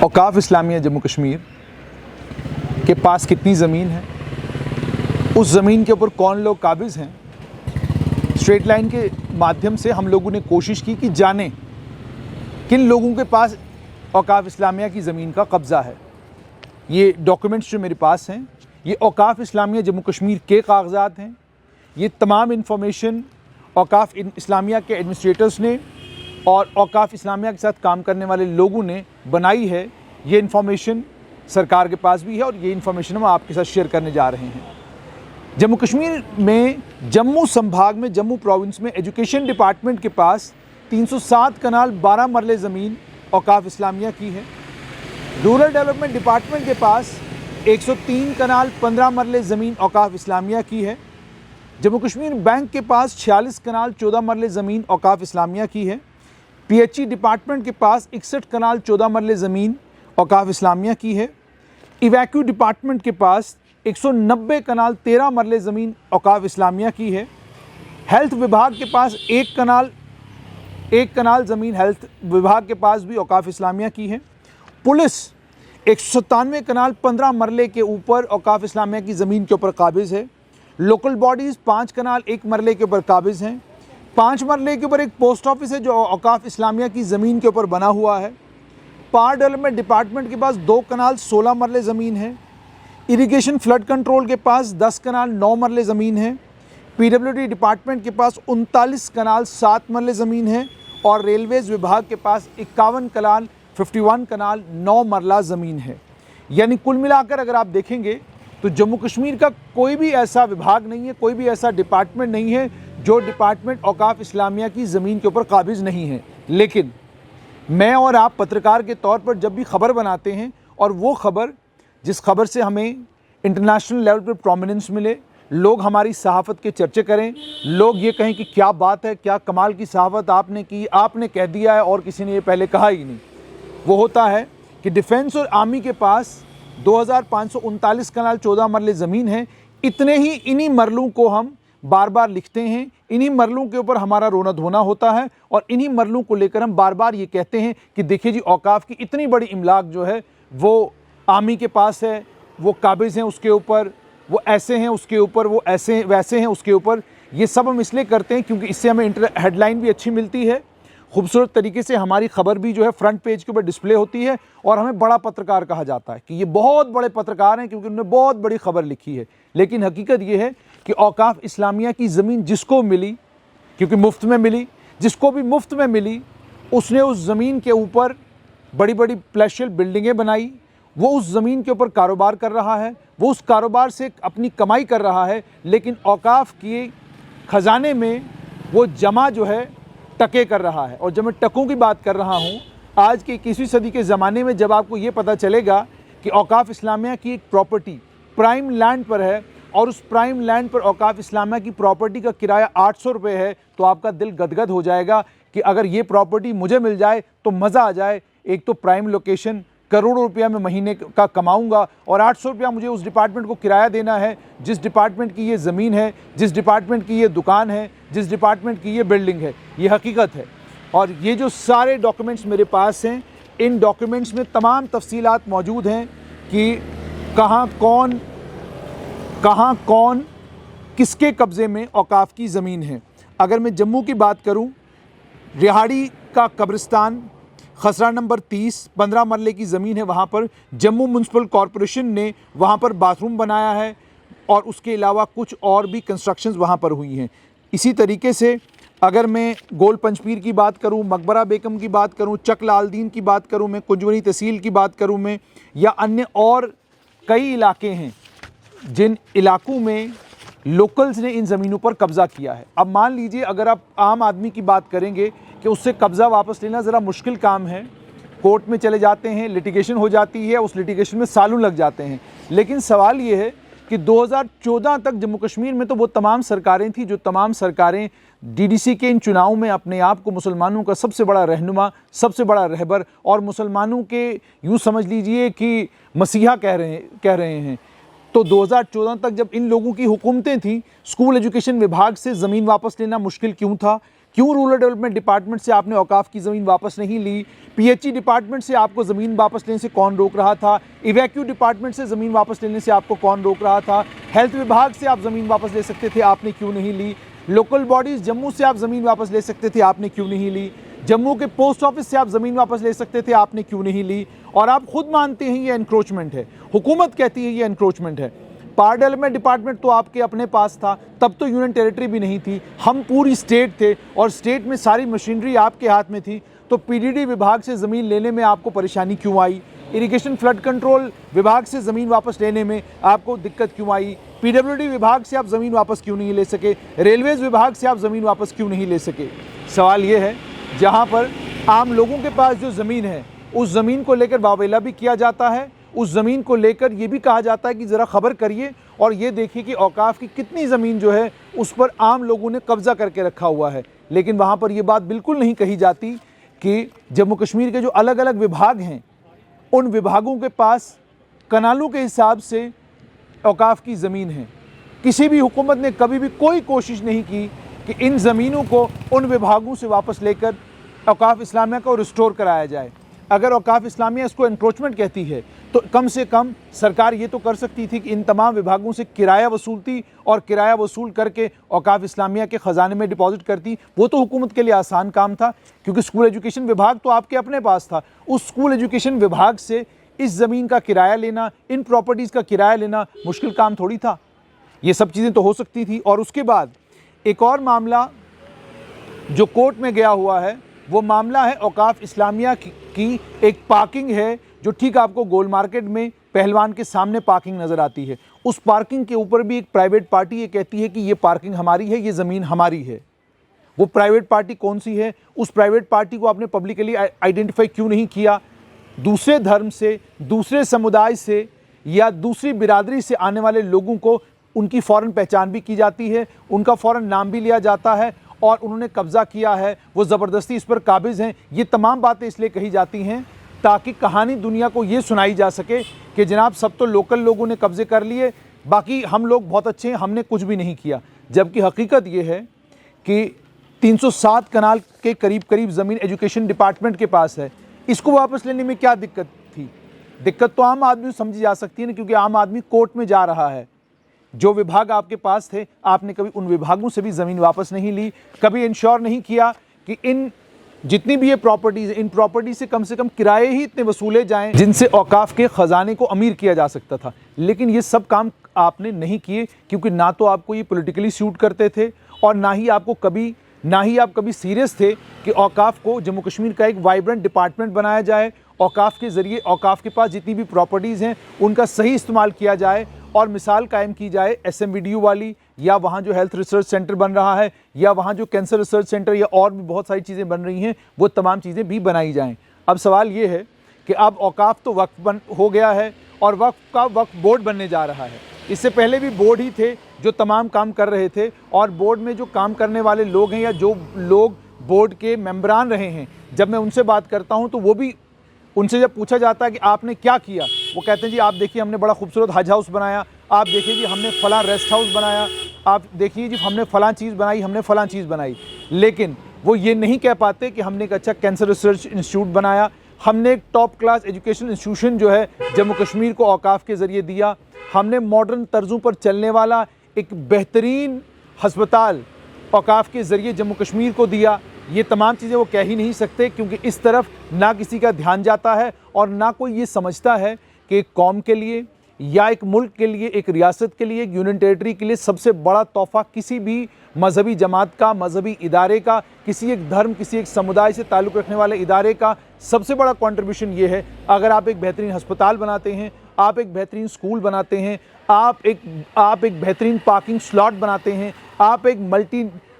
औकाफ इस्लामिया जम्मू कश्मीर के पास कितनी ज़मीन है, उस ज़मीन के ऊपर कौन लोग काबिज़ हैं। स्ट्रेट लाइन के माध्यम से हम लोगों ने कोशिश की कि जानें किन लोगों के पास औकाफ इस्लामिया की ज़मीन का कब्ज़ा है। ये डॉक्यूमेंट्स जो मेरे पास हैं ये औकाफ इस्लामिया जम्मू कश्मीर के कागज़ात हैं। ये तमाम इन्फॉर्मेशन औकाफ इस्लामिया के एडमिनिस्ट्रेटर्स ने और औकाफ इस्लामिया के साथ काम करने वाले लोगों ने बनाई है। ये इन्फॉर्मेशन सरकार के पास भी है और ये इन्फॉर्मेशन हम आपके साथ शेयर करने जा रहे हैं। जम्मू कश्मीर में जम्मू संभाग में जम्मू प्रोविंस में एजुकेशन डिपार्टमेंट के पास 307 कनाल 12 मरले ज़मीन औकाफ इस्लामिया की है। रूरल डेवलपमेंट डिपार्टमेंट के पास 103 कनाल 15 मरले ज़मीन औकाफ इस्लामिया की है। जम्मू कश्मीर बैंक के पास 46 कनाल 14 मरले ज़मीन औकाफ इस्लामिया की है। PHE डिपार्टमेंट के पास 61 कनाल 14 मरले ज़मीन औकाफ इस्लामिया की है। इवैक्यू डिपार्टमेंट के पास 190 कनाल 13 मरले ज़मीन औकाफ इस्लामिया की है। हेल्थ विभाग के पास 1 कनाल ज़मीन हेल्थ विभाग के पास भी औकाफ इस्लामिया की है। पुलिस 197 कनाल 15 मरले के ऊपर औकाफ इस्लामिया की ज़मीन के ऊपर काबिज़ है। लोकल बॉडीज़ 5 कनाल 1 मरले के ऊपर काबिज़ हैं। 5 मरले के ऊपर एक पोस्ट ऑफिस है जो औकाफ इस्लामिया की ज़मीन के ऊपर बना हुआ है। पावर डेवलपमेंट डिपार्टमेंट के पास 2 कनाल 16 मरले ज़मीन है। इरिगेशन फ्लड कंट्रोल के पास 10 कनाल 9 मरले ज़मीन है। PWD डिपार्टमेंट के पास 39 कनाल 7 मरले ज़मीन है और रेलवेज़ विभाग के पास 51 कनाल 9 मरला ज़मीन है। यानी कुल मिलाकर अगर आप देखेंगे तो जम्मू कश्मीर का कोई भी ऐसा विभाग नहीं है, कोई भी ऐसा डिपार्टमेंट नहीं है जो डिपार्टमेंट औकाफ इस्लामिया की ज़मीन के ऊपर काबिज़ नहीं है। लेकिन मैं और आप पत्रकार के तौर पर जब भी खबर बनाते हैं और वो खबर जिस खबर से हमें इंटरनेशनल लेवल पर प्रोमिनेंस मिले, लोग हमारी सहाफ़त के चर्चे करें, लोग ये कहें कि क्या बात है, क्या कमाल की सहाफ़त आपने की, आपने कह दिया है और किसी ने ये पहले कहा ही नहीं, वो होता है कि डिफेंस और आर्मी के पास 2539 कनाल 14 मरले ज़मीन है। इतने ही इन्हीं मरलों को हम बार बार लिखते हैं, इन्हीं मरलों के ऊपर हमारा रोना धोना होता है और इन्हीं मरलों को लेकर हम बार बार ये कहते हैं कि देखिए जी औकाफ की इतनी बड़ी इमलाक जो है वो आर्मी के पास है, वो काबिज़ हैं उसके ऊपर, वो ऐसे हैं उसके ऊपर, वो ऐसे वैसे हैं उसके ऊपर। ये सब हम इसलिए करते हैं क्योंकि इससे हमें हेडलाइन भी अच्छी मिलती है, खूबसूरत तरीके से हमारी खबर भी जो है फ्रंट पेज के ऊपर डिस्प्ले होती है और हमें बड़ा पत्रकार कहा जाता है कि ये बहुत बड़े पत्रकार हैं क्योंकि उन्होंने बहुत बड़ी खबर लिखी है। लेकिन हकीकत ये है कि औकाफ इस्लामिया की ज़मीन जिसको मिली, क्योंकि मुफ्त में मिली, जिसको भी मुफ्त में मिली उसने उस ज़मीन के ऊपर बड़ी बड़ी प्लेशियल बिल्डिंगें बनाई, वो उस ज़मीन के ऊपर कारोबार कर रहा है, वो उस कारोबार से अपनी कमाई कर रहा है। लेकिन औकाफ के ख़जाने में वो जमा जो है टके कर रहा है। और जब मैं टकों की बात कर रहा हूँ, आज के 21वीं सदी के ज़माने में जब आपको ये पता चलेगा कि औकाफ इस्लामिया की एक प्रॉपर्टी प्राइम लैंड पर है और उस प्राइम लैंड पर औकाफ इस्लामिया की प्रॉपर्टी का किराया 800 रुपये है, तो आपका दिल गदगद हो जाएगा कि अगर ये प्रॉपर्टी मुझे मिल जाए तो मज़ा आ जाए। एक तो प्राइम लोकेशन, करोड़ों रुपया मैं महीने का कमाऊंगा और 800 रुपया मुझे उस डिपार्टमेंट को किराया देना है जिस डिपार्टमेंट की ये ज़मीन है, जिस डिपार्टमेंट की ये दुकान है, जिस डिपार्टमेंट की ये बिल्डिंग है। ये हकीकत है और ये जो सारे डॉक्यूमेंट्स मेरे पास हैं, इन डॉक्यूमेंट्स में तमाम तफसीलात मौजूद हैं कि कहाँ कौन किसके कब्ज़े में औकाफ की ज़मीन है। अगर मैं जम्मू की बात करूँ, रिहाड़ी का कब्रिस्तान खसरा नंबर 30 15 मरले की ज़मीन है। वहाँ पर जम्मू म्यूनसिपल कॉरपोरेशन ने वहाँ पर बाथरूम बनाया है और उसके अलावा कुछ और भी कंस्ट्रक्शंस वहाँ पर हुई हैं। इसी तरीके से अगर मैं गोल पंचपीर की बात करूँ, मकबरा बेगम की बात करूँ, चक लालदीन की बात करूँ, मैं कुंजवनी तहसील की बात करूँ मैं, या अन्य और कई इलाके हैं जिन इलाकों में लोकल्स ने इन ज़मीनों पर कब्ज़ा किया है। अब मान लीजिए अगर आप आम आदमी की बात करेंगे कि उससे कब्ज़ा वापस लेना ज़रा मुश्किल काम है, कोर्ट में चले जाते हैं, लिटिगेशन हो जाती है, उस लिटिगेशन में सालों लग जाते हैं। लेकिन सवाल ये है कि 2014 तक जम्मू कश्मीर में तो वो तमाम सरकारें थी जो तमाम सरकारें DDC के इन चुनाव में अपने आप को मुसलमानों का सबसे बड़ा रहनुमा, सबसे बड़ा रहबर और मुसलमानों के यूँ समझ लीजिए कि मसीहा कह रहे हैं। तो 2014 तक जब इन लोगों की हुकूमतें थीं, स्कूल एजुकेशन विभाग से ज़मीन वापस लेना मुश्किल क्यों था? क्यों रूरल डेवलपमेंट डिपार्टमेंट से आपने औकाफ की ज़मीन वापस नहीं ली? पीएचई डिपार्टमेंट से आपको ज़मीन वापस लेने से कौन रोक रहा था? इवैक्यू डिपार्टमेंट से ज़मीन वापस लेने से आपको कौन रोक रहा था? हेल्थ विभाग से आप ज़मीन वापस ले सकते थे, आपने क्यों नहीं ली? लोकल बॉडीज़ जम्मू से आप ज़मीन वापस ले सकते थे, आपने क्यों नहीं ली? जम्मू के पोस्ट ऑफिस से आप ज़मीन वापस ले सकते थे, आपने क्यों नहीं ली? और आप खुद मानते हैं ये एनक्रोचमेंट है, हुकूमत कहती है ये एनक्रोचमेंट है। पावर डेवलपमेंट डिपार्टमेंट तो आपके अपने पास था, तब तो यूनियन टेरिटरी भी नहीं थी, हम पूरी स्टेट थे और स्टेट में सारी मशीनरी आपके हाथ में थी, तो पीडीडी विभाग से ज़मीन लेने में आपको परेशानी क्यों आई? इरिगेशन फ्लड कंट्रोल विभाग से ज़मीन वापस लेने में आपको दिक्कत क्यों आई? पीडब्ल्यूडी विभाग से आप ज़मीन वापस क्यों नहीं ले सके? रेलवेज़ विभाग से आप ज़मीन वापस क्यों नहीं ले सके? सवाल ये है, जहाँ पर आम लोगों के पास जो ज़मीन है उस ज़मीन को लेकर वावेला भी किया जाता है, उस ज़मीन को लेकर ये भी कहा जाता है कि ज़रा खबर करिए और ये देखिए कि औकाफ की कितनी ज़मीन जो है उस पर आम लोगों ने कब्ज़ा करके रखा हुआ है। लेकिन वहाँ पर ये बात बिल्कुल नहीं कही जाती कि जम्मू कश्मीर के जो अलग अलग विभाग हैं उन विभागों के पास कनालों के हिसाब से औकाफ की ज़मीन है। किसी भी हुकूमत ने कभी भी कोई कोशिश नहीं की कि इन ज़मीनों को उन विभागों से वापस लेकर औकाफ इस्लामिया को रिस्टोर कराया जाए। अगर औकाफ इस्लामिया इसको एनक्रोचमेंट कहती है तो कम से कम सरकार ये तो कर सकती थी कि इन तमाम विभागों से किराया वसूलती और किराया वसूल करके औकाफ इस्लामिया के ख़जाने में डिपॉजिट करती। वो तो हुकूमत के लिए आसान काम था, क्योंकि स्कूल एजुकेशन विभाग तो आपके अपने पास था। उस स्कूल एजुकेशन विभाग से इस ज़मीन का किराया लेना, इन प्रॉपर्टीज़ का किराया लेना मुश्किल काम थोड़ी था। ये सब चीज़ें तो हो सकती थी। और उसके बाद एक और मामला जो कोर्ट में गया हुआ है वो मामला है औकाफ इस्लामिया की एक पार्किंग है जो ठीक आपको गोल मार्केट में पहलवान के सामने पार्किंग नज़र आती है। उस पार्किंग के ऊपर भी एक प्राइवेट पार्टी ये कहती है कि ये पार्किंग हमारी है, ये ज़मीन हमारी है। वो प्राइवेट पार्टी कौन सी है? उस प्राइवेट पार्टी को आपने पब्लिकली आइडेंटिफाई क्यों नहीं किया? दूसरे धर्म से, दूसरे समुदाय से या दूसरी बिरादरी से आने वाले लोगों को उनकी फ़ौरन पहचान भी की जाती है, उनका फ़ौरन नाम भी लिया जाता है और उन्होंने कब्ज़ा किया है, वो ज़बरदस्ती इस पर काबिज़ हैं। ये तमाम बातें इसलिए कही जाती हैं ताकि कहानी दुनिया को ये सुनाई जा सके कि जनाब सब तो लोकल लोगों ने कब्ज़े कर लिए, बाकी हम लोग बहुत अच्छे हैं, हमने कुछ भी नहीं किया। जबकि हकीकत ये है कि 307 कनाल के करीब ज़मीन एजुकेशन डिपार्टमेंट के पास है। इसको वापस लेने में क्या दिक्कत थी? दिक्कत तो आम आदमी को समझी जा सकती है ना, क्योंकि आम आदमी कोर्ट में जा रहा है। जो विभाग आपके पास थे आपने कभी उन विभागों से भी ज़मीन वापस नहीं ली, कभी इंश्योर नहीं किया कि इन जितनी भी ये प्रॉपर्टीज़, इन प्रॉपर्टी से कम किराए ही इतने वसूले जाएं जिनसे औकाफ के ख़जाने को अमीर किया जा सकता था। लेकिन ये सब काम आपने नहीं किए, क्योंकि ना तो आपको ये पॉलिटिकली सूट करते थे और ना ही आप कभी सीरियस थे कि औकाफ को जम्मू कश्मीर का एक वाइब्रेंट डिपार्टमेंट बनाया जाए, औकाफ के ज़रिए औकाफ के पास जितनी भी प्रॉपर्टीज़ हैं उनका सही इस्तेमाल किया जाए और मिसाल कायम की जाए SMVDU वाली, या वहाँ जो हेल्थ रिसर्च सेंटर बन रहा है, या वहाँ जो कैंसर रिसर्च सेंटर या और भी बहुत सारी चीज़ें बन रही हैं, वो तमाम चीज़ें भी बनाई जाएं। अब सवाल ये है कि अब औकाफ तो वक्फ हो गया है और वक्फ बोर्ड बनने जा रहा है। इससे पहले भी बोर्ड ही थे जो तमाम काम कर रहे थे, और बोर्ड में जो काम करने वाले लोग हैं या जो लोग बोर्ड के मेंबरान रहे हैं, जब मैं उनसे बात करता हूँ तो वो भी, उनसे जब पूछा जाता है कि आपने क्या किया, वो कहते हैं जी आप देखिए हमने बड़ा खूबसूरत हज हाउस बनाया, आप देखिए जी हमने फ़लाँ रेस्ट हाउस बनाया, आप देखिए जी हमने फ़लाँ चीज़ बनाई, हमने फ़लाँ चीज़ बनाई। लेकिन वो ये नहीं कह पाते कि हमने एक अच्छा कैंसर रिसर्च इंस्टीट्यूट बनाया, हमने एक टॉप क्लास एजुकेशन इंस्टीट्यूशन जो है जम्मू कश्मीर को औकाफ के ज़रिए दिया, हमने मॉडर्न तर्ज़ों पर चलने वाला एक बेहतरीन हस्पताल औकाफ के ज़रिए जम्मू कश्मीर को दिया। ये तमाम चीज़ें वो कह ही नहीं सकते, क्योंकि इस तरफ ना किसी का ध्यान जाता है और ना कोई ये समझता है कि एक कौम के लिए या एक मुल्क के लिए, एक रियासत के लिए, एक यूनियन टेरिटरी के लिए सबसे बड़ा तोहफ़ा किसी भी मजहबी जमात का, मजहबी इदारे का, किसी एक धर्म, किसी एक समुदाय से ताल्लुक़ रखने वाले इदारे का सबसे बड़ा कंट्रीब्यूशन ये है। अगर आप एक बेहतरीन अस्पताल बनाते हैं, आप एक बेहतरीन स्कूल बनाते हैं, आप एक बेहतरीन पार्किंग स्लॉट बनाते हैं, आप एक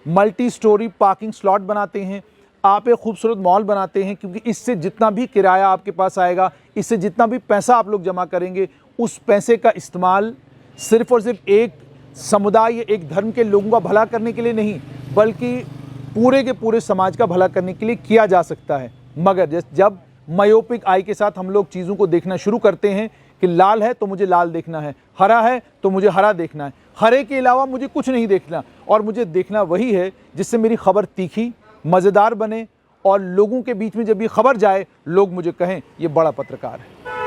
मल्टी स्टोरी पार्किंग स्लॉट बनाते हैं, आप एक खूबसूरत मॉल बनाते हैं, क्योंकि इससे जितना भी किराया आपके पास आएगा, इससे जितना भी पैसा आप लोग जमा करेंगे, उस पैसे का इस्तेमाल सिर्फ़ और सिर्फ एक समुदाय या एक धर्म के लोगों का भला करने के लिए नहीं, बल्कि पूरे के पूरे समाज का भला करने के लिए किया जा सकता है। मगर जब मायोपिक आई के साथ हम लोग चीज़ों को देखना शुरू करते हैं कि लाल है तो मुझे लाल देखना है, हरा है तो मुझे हरा देखना है, हरे के अलावा मुझे कुछ नहीं देखना, और मुझे देखना वही है जिससे मेरी खबर तीखी, मज़ेदार बने और लोगों के बीच में जब ये खबर जाए लोग मुझे कहें ये बड़ा पत्रकार है।